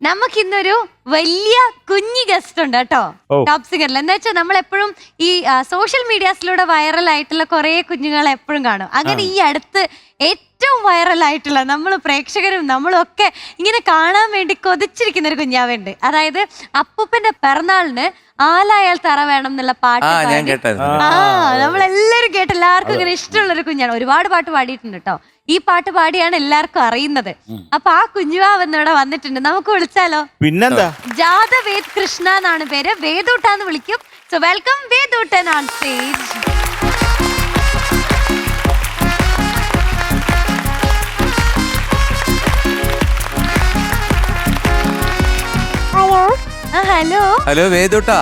നമുക്കിന്നൊരു വലിയ കുഞ്ഞി ഗസ്റ്റ് ഉണ്ട് കേട്ടോ ടോപ്പ് സിംഗറിൽ. എന്താ വെച്ചാൽ നമ്മൾ എപ്പോഴും ഈ സോഷ്യൽ മീഡിയാസിലൂടെ വൈറൽ ആയിട്ടുള്ള കുറെ കുഞ്ഞുങ്ങളെ എപ്പോഴും കാണും. അങ്ങനെ ഈ അടുത്ത് ഏറ്റവും വൈറൽ ആയിട്ടുള്ള നമ്മൾ പ്രേക്ഷകരും നമ്മളും ഒക്കെ ഇങ്ങനെ കാണാൻ വേണ്ടി കൊതിച്ചിരിക്കുന്ന ഒരു കുഞ്ഞാവുണ്ട്. അതായത് അപ്പൂപ്പന്റെ പിറന്നാളിന് ആലായാൽ തറ വേണം എന്നുള്ള പാട്ട് നമ്മളെല്ലാരും കേട്ട് എല്ലാവർക്കും ഇങ്ങനെ ഇഷ്ടമുള്ള ഒരു കുഞ്ഞാണ്. ഒരുപാട് പാട്ട് പാടിയിട്ടുണ്ട് കേട്ടോ. ഈ പാട്ട് പാടിയാണ് എല്ലാവർക്കും അറിയുന്നത്. അപ്പൊ ആ കുഞ്ഞുവാവെന്ന് ഇവിടെ വന്നിട്ടുണ്ട്. നമുക്ക് വിളിച്ചാലോ? പിന്നെന്താ? ജാദവേദ് കൃഷ്ണ എന്നാണ് പേര്. വേദൂട്ടാന്ന് വിളിക്കും. So welcome Vedoottan on stage. Hello hello വേദൂട്ടാ.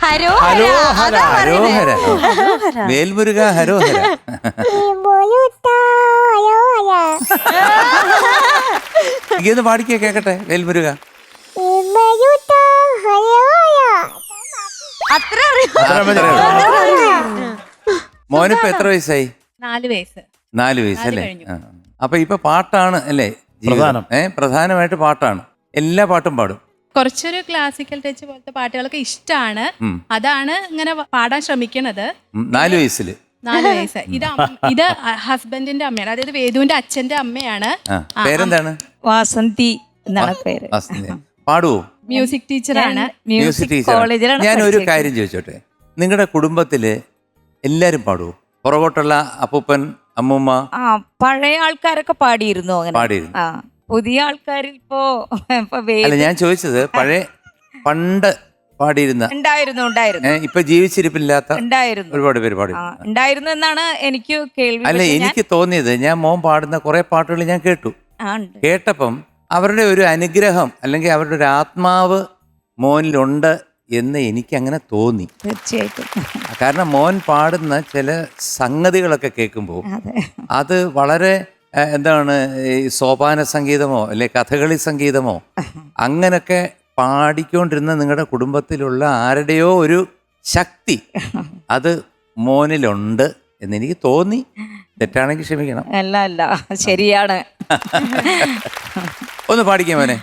ഹരോ ഹരോഹര വേൽമുരുക ഹരോഹര. ഇതൊന്ന് പാടിക്കേ കേക്കട്ടെ. വേൽമുരുക അത്ര മോനിപ്പോ എത്ര വയസ്സായി? 4 വയസ്സ്. 4 വയസ്സല്ലേ? അപ്പൊ ഇപ്പൊ പാട്ടാണ് അല്ലേ പ്രധാനം? പ്രധാനമായിട്ട് പാട്ടാണ്. എല്ലാ പാട്ടും പാടും. കുറച്ചൊരു ക്ലാസിക്കൽ ടച്ച് പോലത്തെ പാട്ടുകളൊക്കെ ഇഷ്ടമാണ്. അതാണ് ഇങ്ങനെ പാടാൻ ശ്രമിക്കണത്. 4 വയസ്സില് 4 വയസ്സ്. ഇത് ഹസ്ബൻഡിന്റെ അമ്മയാണ്, അതായത് വേദുവിന്റെ അച്ഛന്റെ അമ്മയാണ്. പേരെന്താണ്? വാസന്തി എന്നാണ് പേര്. പാടുവോ? മ്യൂസിക് ടീച്ചറാണ്. Music teacher. ഞാൻ ഒരു കാര്യം ചോദിച്ചോട്ടെ, നിങ്ങളുടെ കുടുംബത്തില് എല്ലാരും പാടുവോ? പുറകോട്ടുള്ള അപ്പൂപ്പൻ അമ്മൂമ്മ? പഴയ ആൾക്കാരൊക്കെ പാടിയിരുന്നു. അങ്ങനെ പാടിയിരുന്നു. പുതിയ ആൾക്കാരിൽ ഇപ്പോ അല്ല, ഞാൻ ചോദിച്ചത് പണ്ട് പാടിയിരുന്ന ഉണ്ടായിരുന്നു. ഇപ്പൊ ജീവിച്ചിരിപ്പില്ലാത്ത ഉണ്ടായിരുന്നു, ഒരുപാട് പേര് പാടി ഉണ്ടായിരുന്നു എന്നാണ് എനിക്ക് കേൾവി. അല്ല, എനിക്ക് തോന്നിയത് ഞാൻ മോൻ പാടുന്ന കുറെ പാട്ടുകൾ ഞാൻ കേട്ടപ്പം അവരുടെ ഒരു അനുഗ്രഹം അല്ലെങ്കിൽ അവരുടെ ഒരു ആത്മാവ് മോനിലുണ്ട് എന്ന് എനിക്ക് അങ്ങനെ തോന്നി. തീർച്ചയായിട്ടും. കാരണം മോൻ പാടുന്ന ചില സംഗതികളൊക്കെ കേൾക്കുമ്പോൾ അത് വളരെ എന്താണ്, ഈ സോപാന സംഗീതമോ അല്ലെ കഥകളി സംഗീതമോ അങ്ങനൊക്കെ പാടിക്കൊണ്ടിരുന്ന നിങ്ങളുടെ കുടുംബത്തിലുള്ള ആരുടെയോ ഒരു ശക്തി അത് മോനിലുണ്ട് എന്നെനിക്ക് തോന്നി. തെറ്റാണെങ്കിൽ ക്ഷമിക്കണം. അല്ല ശരിയാണ്. ഒന്ന് പാടിക്കാൻ മോനെ.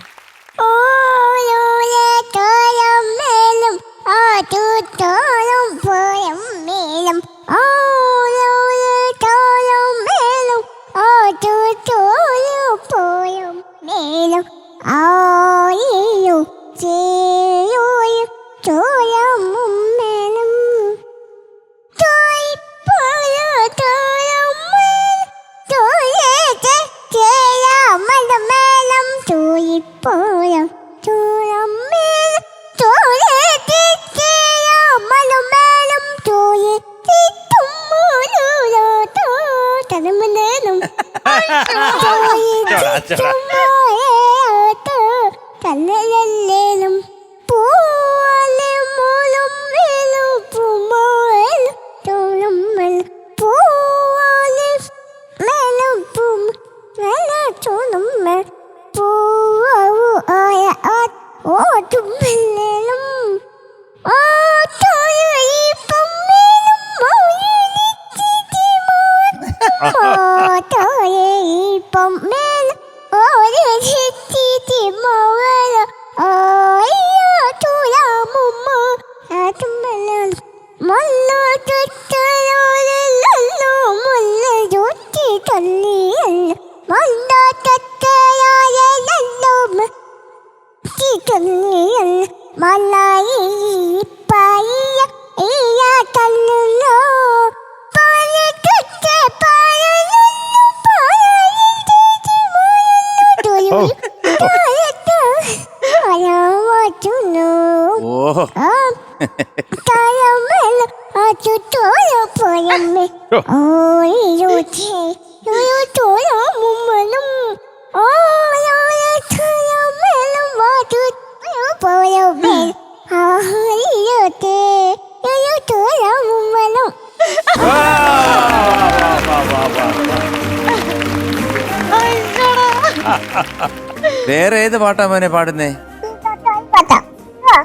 വേറെ ഏത് പാട്ടാ മോനെ പാടുന്നേ?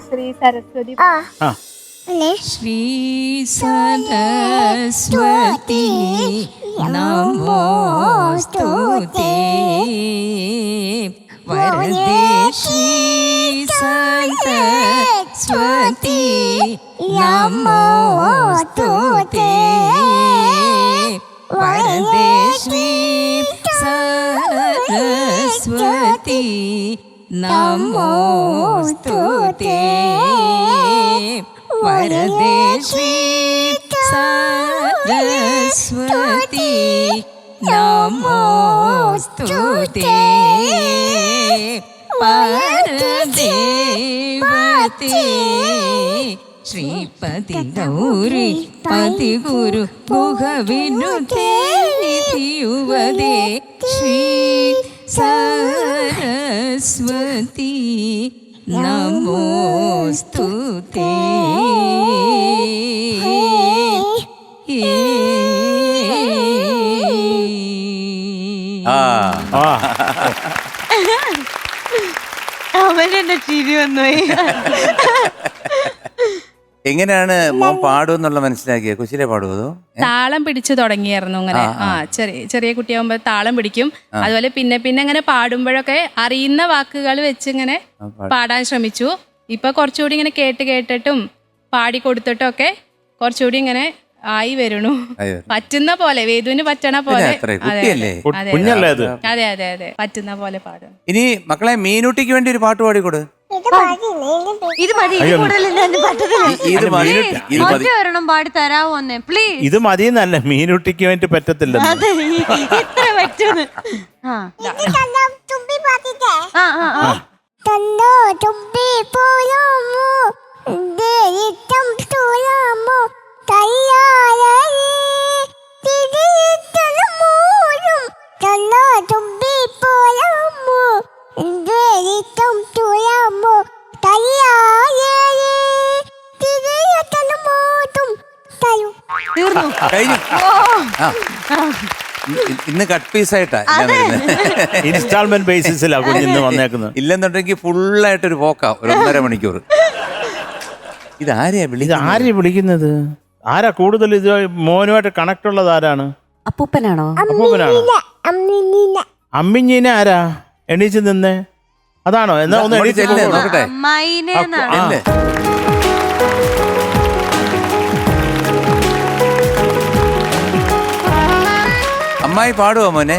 ശ്രീ സരസ്വതി. ശ്രീ സരസ്വതി നമോസ്തുതേ വരദേശി സരസ്വതി നമോസ്തുതേ വരദേശി സരസ്വതി നമോസ്തുതേ വരദേശി സരസ്വതി നമോസ്തുതേ പരദേവതേ ശ്രീപതി ഗൗരി പതി ഗുരു ഗുഹവിനുതേ നിധിയുവദേ ശ്രീ സരസ്വതി നമോസ്തുതേ അവനെന്നെ ചിരി വന്നു. എങ്ങനെയാണ് മോൻ പാടുമെന്നുള്ള മനസ്സിലാക്കിയ കൊച്ചിലെ പാടുമോ? താളം പിടിച്ചു തുടങ്ങിയായിരുന്നു അങ്ങനെ. ചെറിയ കുട്ടിയാകുമ്പോ താളം പിടിക്കും. അതുപോലെ പിന്നെ അങ്ങനെ പാടുമ്പോഴൊക്കെ അറിയുന്ന വാക്കുകൾ വെച്ച് ഇങ്ങനെ പാടാൻ ശ്രമിച്ചു. ഇപ്പൊ കുറച്ചുകൂടി ഇങ്ങനെ കേട്ടിട്ടും പാടി കൊടുത്തിട്ടും ഒക്കെ കുറച്ചുകൂടി ഇങ്ങനെ ആയി വരണു. പറ്റുന്ന പോലെ, വേദുവിന് പറ്റണ പോലെ. അതെ അതെ അതെ, പറ്റുന്ന പോലെ പാടും. ഇനി മക്കളെ മീനുട്ടിക്ക് വേണ്ടി ഒരു പാട്ട് പാടിക്കൊടു. ഇത് മതി, ഒരെണ്ണം പാടി തരാവോ പ്ലീസ്? ഇത് മതിയെന്നല്ല, മീനുട്ടിക്ക് വേണ്ടി പറ്റത്തില്ല. ഇത്ര പറ്റുന്നു. ഇന്ന് കട്ട് പീസ് ആയിട്ടാ ഇൻസ്റ്റാൾമെന്റ് ബേസിസിലാണ് കുഞ്ഞിന്ന് വന്നേക്കുന്നത്. ഇല്ലെന്നുണ്ടെങ്കിൽ ഫുള്ളായിട്ടൊരു പോക്കാ, ഒരു 1.5 മണിക്കൂർ. ഇതാരെയാ വിളിക്കുന്നത്? ആരാ കൂടുതൽ ഇത് മോനുമായിട്ട് കണക്ട് ഉള്ളത്? ആരാണ്? അപ്പൂപ്പനാണോ? അപ്പൂപ്പനാണോ? അമ്മിഞ്ഞീനെ ആരാ? എണീച്ച് നിന്നേ, അതാണോ? എന്നാ ഒന്ന് നോക്കട്ടെ. അമ്മായി പാടുവോ മോനെ?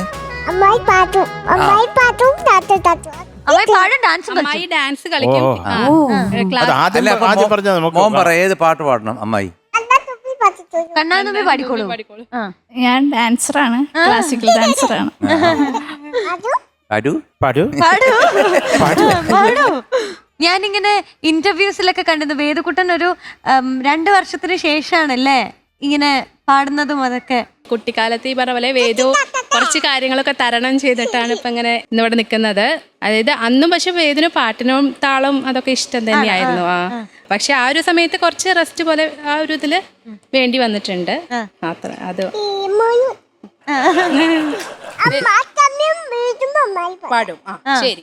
ഡാൻസ് കളിക്കും. മോൻ പറ, ഏത് പാട്ട് പാടണം അമ്മായി? കണ്ണാതുമ്പി പാടിക്കോളൂ. ഞാൻ ഡാൻസറാണ്, ക്ലാസിക്കൽ ഡാൻസറാണ്. ഞാനിങ്ങനെ ഇന്റർവ്യൂസിലൊക്കെ കണ്ടിരുന്നു, വേദുക്കുട്ടൻ ഒരു 2 വർഷത്തിന് ശേഷാണല്ലേ ഇങ്ങനെ പാടുന്നതും. അതൊക്കെ കുട്ടിക്കാലത്ത് ഈ പറഞ്ഞ പോലെ വേദു കുറച്ച് കാര്യങ്ങളൊക്കെ തരണം ചെയ്തിട്ടാണ് ഇപ്പൊ ഇങ്ങനെ ഇന്നിവിടെ നിൽക്കുന്നത്. അതായത് അന്നും പക്ഷെ വേദുവിന് പാട്ടിനും താളം അതൊക്കെ ഇഷ്ടം തന്നെയായിരുന്നു. പക്ഷെ ആ ഒരു സമയത്ത് കുറച്ച് റെസ്റ്റ് പോലെ ആ ഒരു ഇതില് വേണ്ടി വന്നിട്ടുണ്ട്. അത്ര അത് പാടും. ശരി.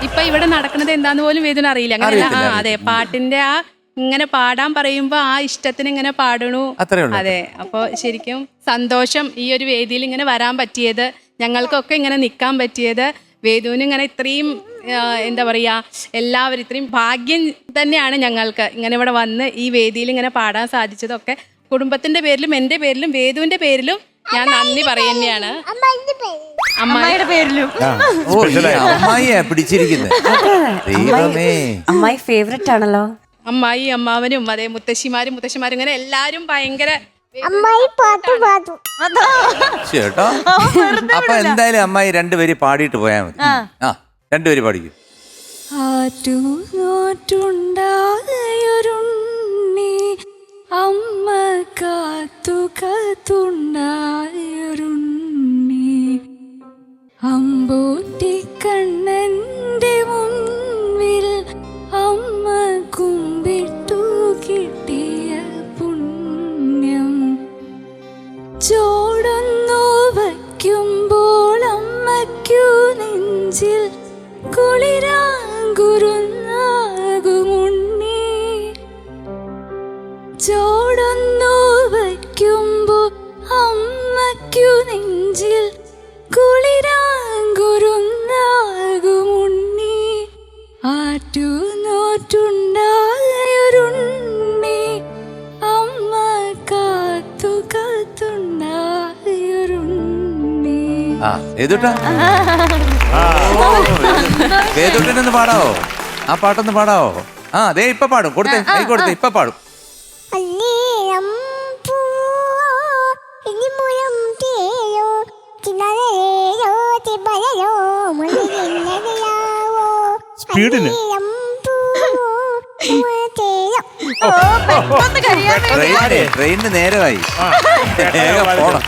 ഇപ്പൊ ഇവിടെ നടക്കുന്നത് എന്താന്ന് പോലും വേദന അറിയില്ല. അങ്ങനെയല്ല. അതെ, പാട്ടിന്റെ ആ ഇങ്ങനെ പാടാൻ പറയുമ്പോ ആ ഇഷ്ടത്തിന് ഇങ്ങനെ പാടണു. അതെ, അപ്പൊ ശരിക്കും സന്തോഷം ഈ ഒരു വേദിയിൽ ഇങ്ങനെ വരാൻ പറ്റിയത്, ഞങ്ങൾക്കൊക്കെ ഇങ്ങനെ നിൽക്കാൻ പറ്റിയത്. വേദുവിന് ഇങ്ങനെ ഇത്രയും എന്താ പറയാ, എല്ലാവരും ഇത്രയും ഭാഗ്യം തന്നെയാണ് ഞങ്ങൾക്ക് ഇങ്ങനെ ഇവിടെ വന്ന് ഈ വേദിയിൽ ഇങ്ങനെ പാടാൻ സാധിച്ചതൊക്കെ. കുടുംബത്തിന്റെ പേരിലും എന്റെ പേരിലും വേദുവിന്റെ പേരിലും ഞാൻ നന്ദി പറയുന്നതാണ്. അമ്മായിയുടെ പേരിലും. അമ്മായി ഫേവറേറ്റ് ആണല്ലോ. അമ്മായി, അമ്മാവനും അതെ, മുത്തശ്ശിമാരും ഇങ്ങനെ എല്ലാരും ഭയങ്കര. ചേട്ടാ, അപ്പൊ എന്തായാലും അമ്മായി 2 വരി പാടിയിട്ട് പോയാ മതി. 2 വരി പാടിക്കും. അമ്മ കാത്തുണ്ടായൊരുണ്ണി അമ്പോറ്റി കണ്ണന്റെ മുൻപിൽ അമ്മ കുമ്പിട്ടു കിട്ടിയ പുണ്യം ചോടൊന്നു വയ്ക്കുമ്പോൾ അമ്മയ്ക്കു നെഞ്ചിൽ കുളിരാങ്കുരുന്നാകുമുണ്ണി ഓടൊന്നു വയ്ക്കുമ്പോൾ അമ്മയ്ക്കു നെഞ്ചിൽ കുളിരാങ്കുരുന്നാകുമുണ്ണി ആറ്റുനോറ്റുണ്ടായൊരുണ്ണി അമ്മ കാത്തു കാത്തുണ്ടായൊരുണ്ണി. ഏതുട്ടാ വേദുട്ടനൊന്ന് പാടാവോ? ആ പാട്ടൊന്ന് പാടാവോ? അതെ ഇപ്പൊ പാടും. കൊടുത്തേ കൊടുത്തേ ഇപ്പൊ പാടും. സ്പീഡിന് ട്രെയിനിന് നേരമായി. പോണം.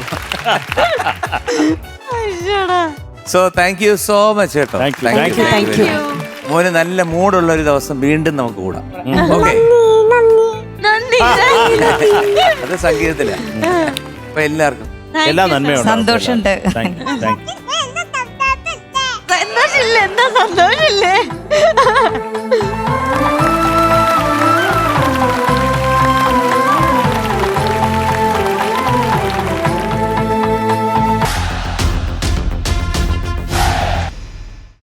So thank you so much കേട്ടോ. Thank you. മോന് നല്ല മൂടുള്ള ഒരു ദിവസം വീണ്ടും നമുക്ക് കൂടാം. ഓക്കെ, അത് സംഗീതത്തില. അപ്പൊ എല്ലാവർക്കും എല്ലാ നന്മയുണ്ട്. സന്തോഷമുണ്ട്. സന്തോഷില്ലേ? എന്താ സന്തോഷില്ലേ?